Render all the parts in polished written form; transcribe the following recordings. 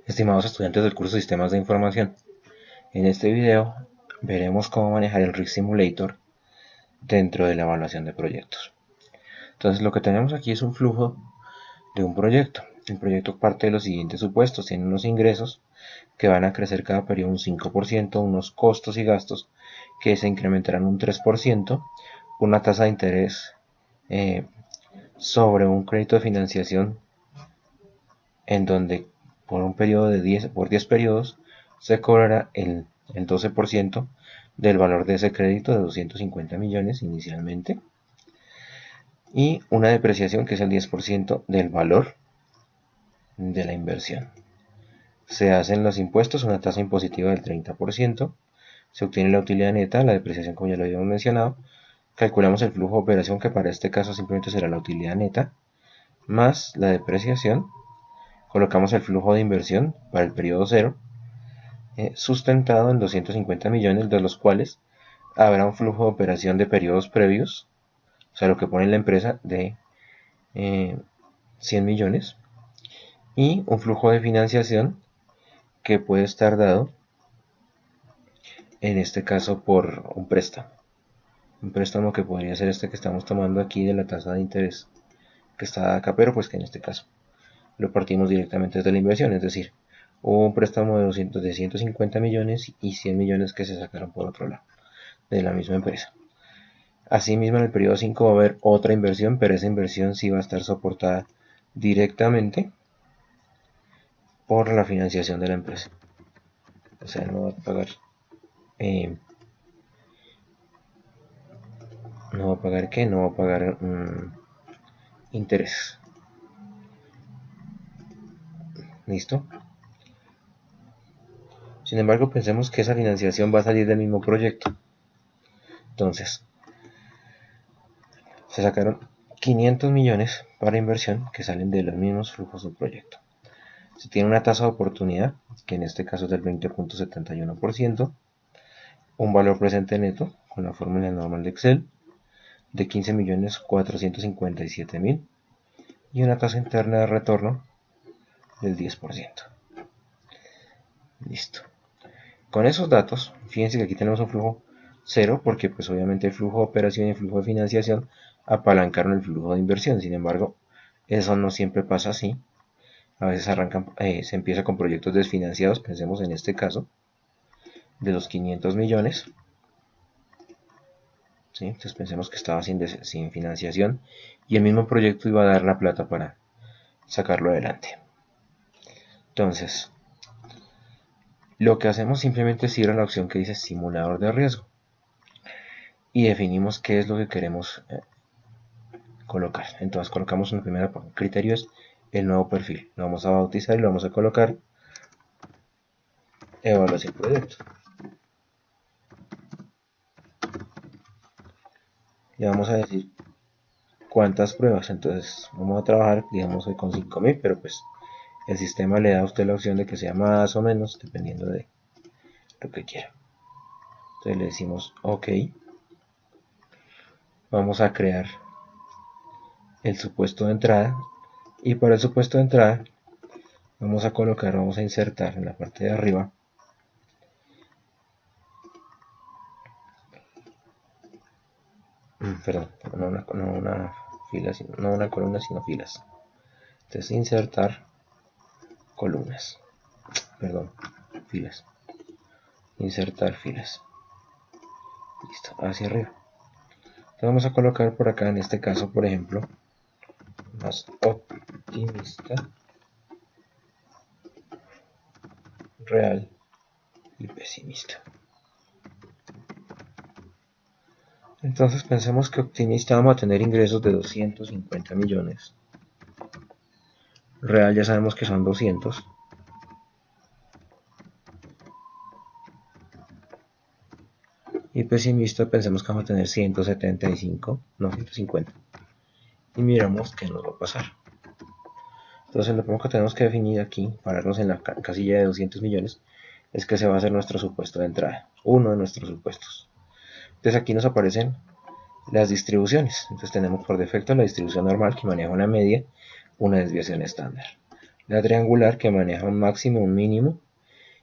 Estimados estudiantes del curso de Sistemas de Información, en este video veremos cómo manejar el Risk Simulator dentro de la evaluación de proyectos. Entonces lo que tenemos aquí es un flujo de un proyecto. El proyecto parte de los siguientes supuestos: tiene unos ingresos que van a crecer cada periodo un 5%, unos costos y gastos que se incrementarán un 3%, una tasa de interés sobre un crédito de financiación en donde por un periodo de 10 periodos se cobrará el 12% del valor de ese crédito de 250 millones inicialmente, y una depreciación que es el 10% del valor de la inversión. Se hacen los impuestos, una tasa impositiva del 30%, se obtiene la utilidad neta, la depreciación como ya lo habíamos mencionado, calculamos el flujo de operación, que para este caso simplemente será la utilidad neta más la depreciación, colocamos el flujo de inversión para el periodo 0, sustentado en 250 millones, de los cuales habrá un flujo de operación de periodos previos, o sea, lo que pone la empresa, de 100 millones, y un flujo de financiación que puede estar dado, en este caso, por un préstamo que podría ser este que estamos tomando aquí de la tasa de interés que está acá, pero pues que en este caso lo partimos directamente desde la inversión, es decir, hubo un préstamo de 150 millones y 100 millones que se sacaron por otro lado de la misma empresa. Asimismo, en el periodo 5 va a haber otra inversión, pero esa inversión sí va a estar soportada directamente por la financiación de la empresa. O sea, no va a pagar, eh, no va a pagar ¿qué? No va a pagar interés. ¿Listo? Sin embargo, pensemos que esa financiación va a salir del mismo proyecto. Entonces, se sacaron 500 millones para inversión que salen de los mismos flujos del proyecto. Se tiene una tasa de oportunidad, que en este caso es del 20.71%, un valor presente neto, con la fórmula normal de Excel, de 15.457.000 y una tasa interna de retorno del 10%. Listo. Con esos datos, fíjense que aquí tenemos un flujo cero, porque pues obviamente el flujo de operación y el flujo de financiación apalancaron el flujo de inversión. Sin embargo, eso no siempre pasa así. A veces se empieza con proyectos desfinanciados. Pensemos en este caso de los 500 millones. ¿Sí? Entonces pensemos que estaba sin financiación y el mismo proyecto iba a dar la plata para sacarlo adelante. Entonces, lo que hacemos simplemente es ir a la opción que dice simulador de riesgo y definimos qué es lo que queremos colocar. Entonces colocamos un primer criterio, es el nuevo perfil. Lo vamos a bautizar y lo vamos a colocar evaluación proyecto. Le vamos a decir cuántas pruebas. Entonces vamos a trabajar, digamos, hoy con 5000, pero pues el sistema le da a usted la opción de que sea más o menos dependiendo de lo que quiera. Entonces le decimos OK. Vamos a crear el supuesto de entrada, y para el supuesto de entrada vamos a insertar en la parte de arriba perdón, no una fila, no una columna, sino filas. Entonces insertar columnas, perdón, filas, insertar filas. Listo, hacia arriba. Entonces vamos a colocar por acá, en este caso, por ejemplo, más optimista, real y pesimista. Entonces pensemos que optimista vamos a tener ingresos de 250 millones. Real ya sabemos que son 200. Y pesimista pensemos que vamos a tener 175, no 150. Y miramos qué nos va a pasar. Entonces lo primero que tenemos que definir aquí, pararnos en la casilla de 200 millones, es que se va a hacer nuestro supuesto de entrada, uno de nuestros supuestos. Entonces aquí nos aparecen las distribuciones. Entonces tenemos por defecto la distribución normal, que maneja una media, una desviación estándar. La triangular, que maneja un máximo, un mínimo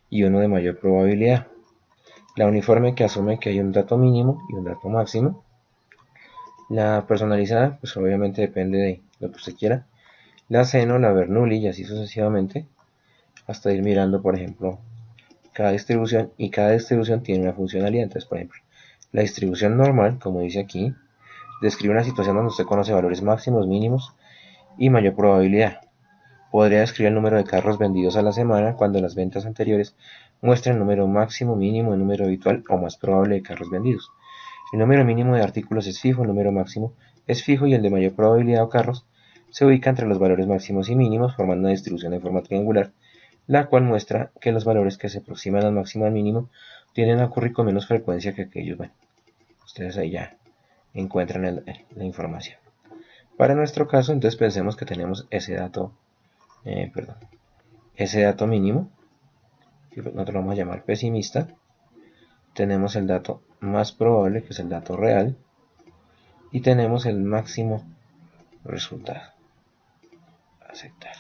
y uno de mayor probabilidad. La uniforme, que asume que hay un dato mínimo y un dato máximo. La personalizada, pues obviamente depende de lo que usted quiera. La seno, la Bernoulli y así sucesivamente, hasta ir mirando, por ejemplo, cada distribución, y cada distribución tiene una funcionalidad. Entonces, por ejemplo, la distribución normal, como dice aquí, describe una situación donde usted conoce valores máximos, mínimos y mayor probabilidad. Podría describir el número de carros vendidos a la semana cuando las ventas anteriores muestran el número máximo, mínimo, el número habitual o más probable de carros vendidos. El número mínimo de artículos es fijo, el número máximo es fijo y el de mayor probabilidad o carros se ubica entre los valores máximos y mínimos, formando una distribución de forma triangular, la cual muestra que los valores que se aproximan al máximo y al mínimo tienden a ocurrir con menos frecuencia que aquellos. Bueno, ustedes ahí ya encuentran la información. Para nuestro caso, entonces pensemos que tenemos ese dato, ese dato mínimo, que nosotros lo vamos a llamar pesimista. Tenemos el dato más probable, que es el dato real, y tenemos el máximo resultado. Aceptar.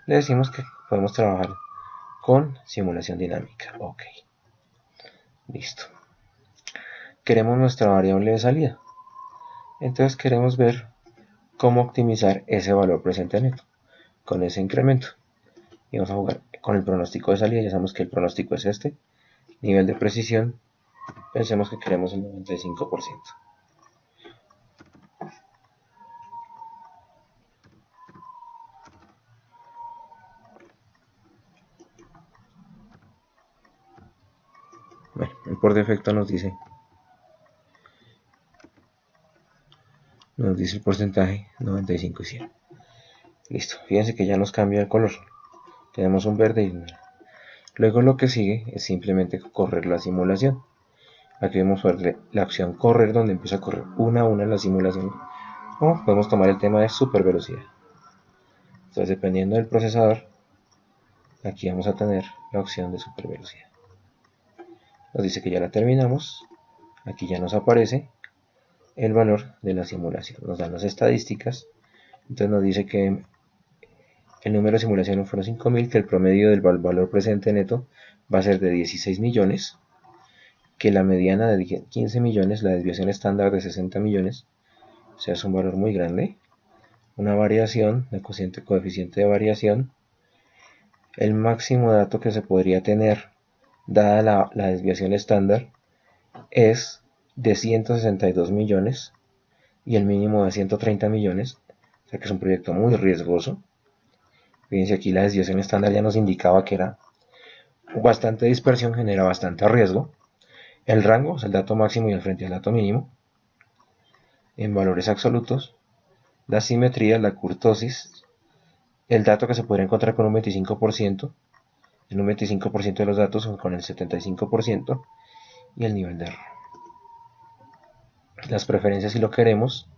Le decimos que podemos trabajar con simulación dinámica. Ok. Listo. Queremos nuestra variable de salida. Entonces queremos ver cómo optimizar ese valor presente neto con ese incremento. Y vamos a jugar con el pronóstico de salida. Ya sabemos que el pronóstico es este. Nivel de precisión. Pensemos que queremos el 95%. Bueno, por defecto nos dice el porcentaje 95 y 100. Listo, fíjense que ya nos cambia el color. Tenemos un verde y un... Luego lo que sigue es simplemente correr la simulación. Aquí vemos la opción correr, donde empieza a correr una a una la simulación. O podemos tomar el tema de super velocidad. Entonces, dependiendo del procesador, aquí vamos a tener la opción de super velocidad. Nos dice que ya la terminamos. Aquí ya nos aparece el valor de la simulación. Nos dan las estadísticas. Entonces nos dice que el número de simulaciones fueron 5.000, que el promedio del valor presente neto va a ser de 16 millones, que la mediana de 15 millones, la desviación estándar de 60 millones, o sea, es un valor muy grande. Una variación, el coeficiente de variación, el máximo dato que se podría tener dada la desviación estándar es de 162 millones y el mínimo de 130 millones, o sea que es un proyecto muy riesgoso. Fíjense, aquí la desviación estándar ya nos indicaba que era bastante dispersión, genera bastante riesgo. El rango es el dato máximo y el frente al dato mínimo. En valores absolutos, la simetría, la kurtosis, el dato que se podría encontrar con un 25%, en un 25% de los datos con el 75%, y el nivel de error. Las preferencias si lo queremos,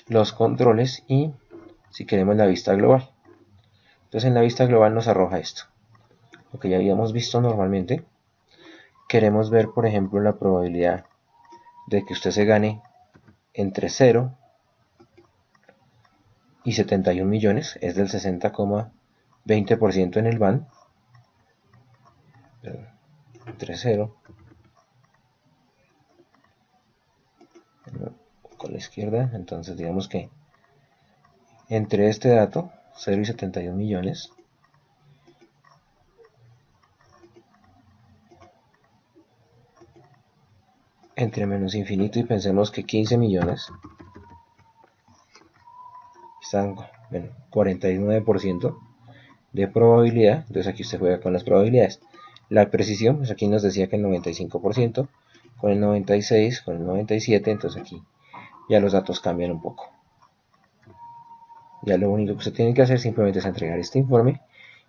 los controles y si queremos la vista global. Entonces en la vista global nos arroja esto, lo que ya habíamos visto normalmente. Queremos ver, por ejemplo, la probabilidad de que usted se gane entre 0 y 71 millones, es del 60,20% en el BAN, entre 0 con la izquierda. Entonces digamos que entre este dato, 0 y 71 millones, entre menos infinito y pensemos que 15 millones están, bueno, 49% de probabilidad. Entonces aquí usted juega con las probabilidades. La precisión, pues aquí nos decía que el 95%, con el 96, con el 97, entonces aquí ya los datos cambian un poco. Ya lo único que usted tiene que hacer simplemente es entregar este informe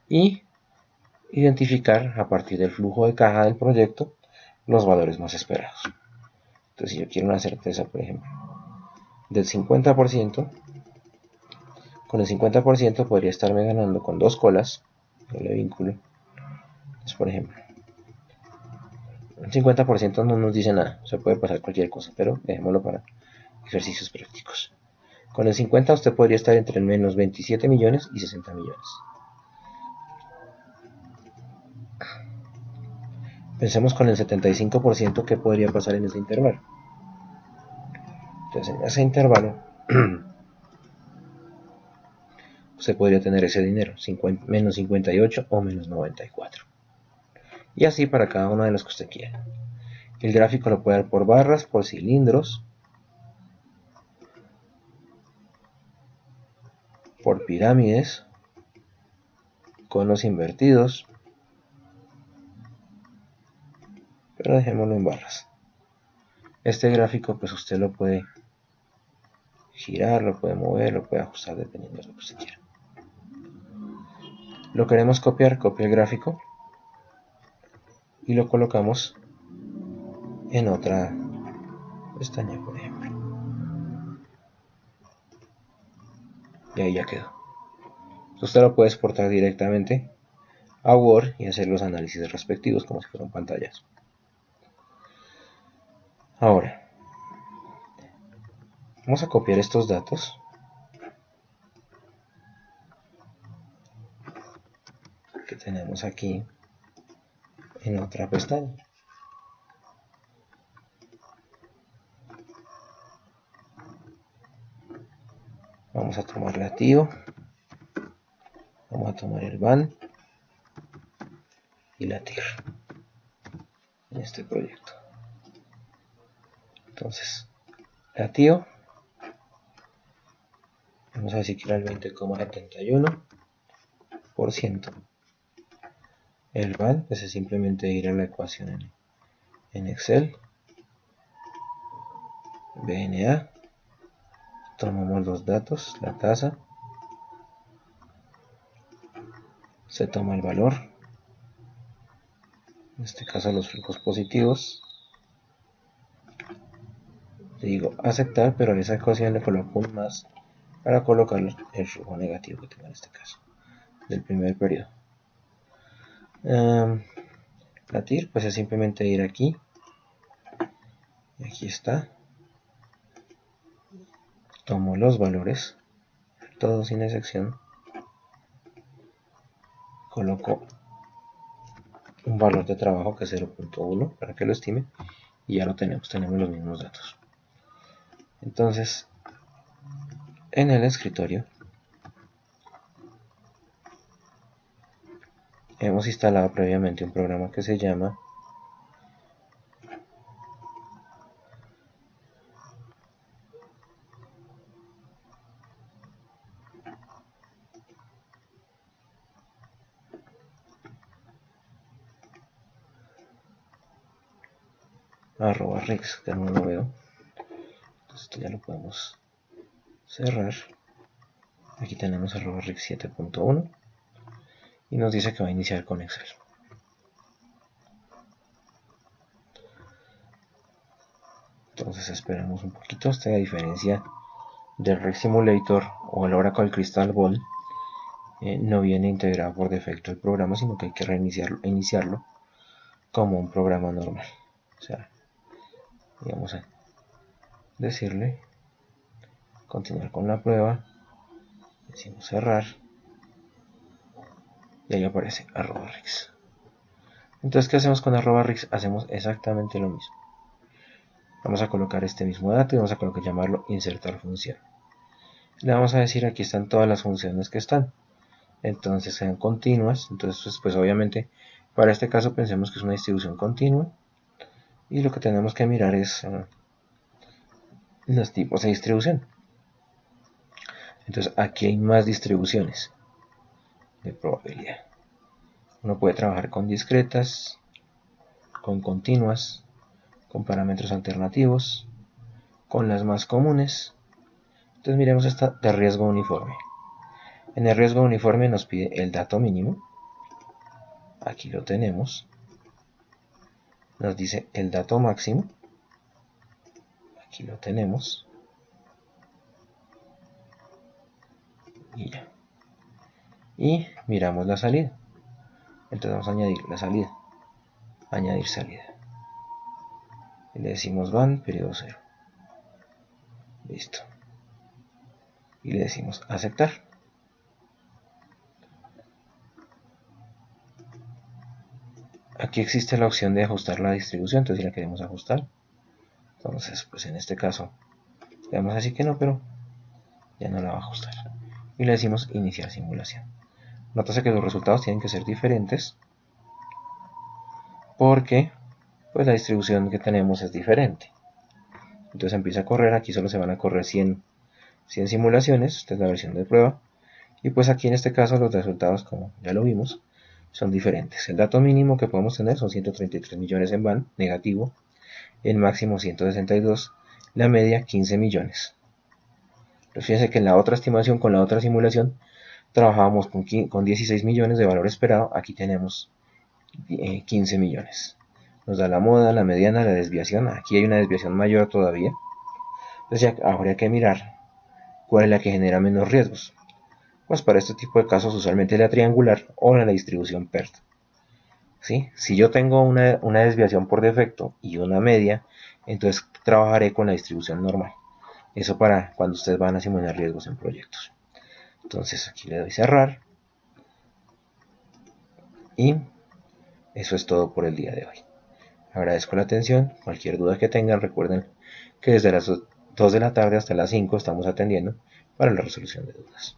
y identificar a partir del flujo de caja del proyecto los valores más esperados. Entonces, si yo quiero una certeza, por ejemplo, del 50%, con el 50% podría estarme ganando con dos colas, doble vínculo. Entonces, por ejemplo, el 50% no nos dice nada, se puede pasar cualquier cosa, pero dejémoslo para ejercicios prácticos. Con el 50 usted podría estar entre el menos 27 millones y 60 millones. Pensemos con el 75% que podría pasar en ese intervalo. Entonces en ese intervalo usted podría tener ese dinero, menos 58 o menos 94. Y así para cada una de las que usted quiera. El gráfico lo puede dar por barras, por cilindros, por pirámides, conos invertidos, pero dejémoslo en barras. Este gráfico pues usted lo puede girar, lo puede mover, lo puede ajustar dependiendo de lo que usted quiera. Lo queremos copiar, copia el gráfico y lo colocamos en otra pestaña, por ejemplo. Y ahí ya quedó. Usted lo puede exportar directamente a Word y hacer los análisis respectivos como si fueran pantallas. Ahora, vamos a copiar estos datos que tenemos aquí en otra pestaña. Vamos a tomar la TIO, vamos a tomar el BAN y la TIR en este proyecto. Entonces, la TIO, vamos a decir que era el 20,71%. El BAN, pues es simplemente ir a la ecuación en Excel, BNA, tomamos los datos, la tasa, se toma el valor, en este caso los flujos positivos, le digo aceptar, pero en esa ecuación le coloco un más para colocar el flujo negativo que tengo en este caso, del primer periodo. La TIR pues es simplemente ir aquí, y aquí está, tomo los valores, todos sin excepción, coloco un valor de trabajo que es 0.1 para que lo estime y ya lo tenemos los mismos datos. Entonces en el escritorio hemos instalado previamente un programa que se llama @rix, que no lo veo. Entonces esto ya lo podemos cerrar. Aquí tenemos @rix 7.1 y nos dice que va a iniciar con Excel. Entonces esperamos un poquito. Esta diferencia del Rix Simulator o el Oracle Crystal Ball no viene integrado por defecto el programa, sino que hay que reiniciarlo, iniciarlo como un programa normal. O sea, vamos a decirle continuar con la prueba, decimos cerrar y ahí aparece @rix. Entonces, ¿qué hacemos con @rix? Hacemos exactamente lo mismo. Vamos a colocar este mismo dato y vamos a llamarlo insertar función. Le vamos a decir aquí están todas las funciones que están. Entonces sean continuas. Entonces pues obviamente para este caso pensemos que es una distribución continua. Y lo que tenemos que mirar es los tipos de distribución. Entonces aquí hay más distribuciones de probabilidad. Uno puede trabajar con discretas, con continuas, con parámetros alternativos, con las más comunes. Entonces miremos esta de riesgo uniforme. En el riesgo uniforme nos pide el dato mínimo. Aquí lo tenemos. Nos dice el dato máximo. Aquí lo tenemos. Y ya. Y miramos la salida. Entonces vamos a añadir la salida. Añadir salida. Y le decimos van, periodo 0. Listo. y le decimos aceptar. Aquí existe la opción de ajustar la distribución, entonces si la queremos ajustar, entonces pues en este caso le damos así que no, pero ya no la va a ajustar. Y le decimos iniciar simulación. Nótese que los resultados tienen que ser diferentes porque pues la distribución que tenemos es diferente. Entonces empieza a correr, aquí solo se van a correr 100 simulaciones, esta es la versión de prueba, y pues aquí en este caso los resultados, como ya lo vimos, son diferentes. El dato mínimo que podemos tener son 133 millones en van, negativo, el máximo 162, la media 15 millones. Pues fíjense que en la otra estimación, con la otra simulación, trabajábamos con 16 millones de valor esperado, aquí tenemos 15 millones. Nos da la moda, la mediana, la desviación, aquí hay una desviación mayor todavía. Entonces ya habría que mirar cuál es la que genera menos riesgos. Pues para este tipo de casos usualmente la triangular o la distribución PERT. ¿Sí? Si yo tengo una desviación por defecto y una media, entonces trabajaré con la distribución normal. Eso para cuando ustedes van a simular riesgos en proyectos. Entonces aquí le doy cerrar. Y eso es todo por el día de hoy. Agradezco la atención. Cualquier duda que tengan, recuerden que desde las 2 de la tarde hasta las 5 estamos atendiendo para la resolución de dudas.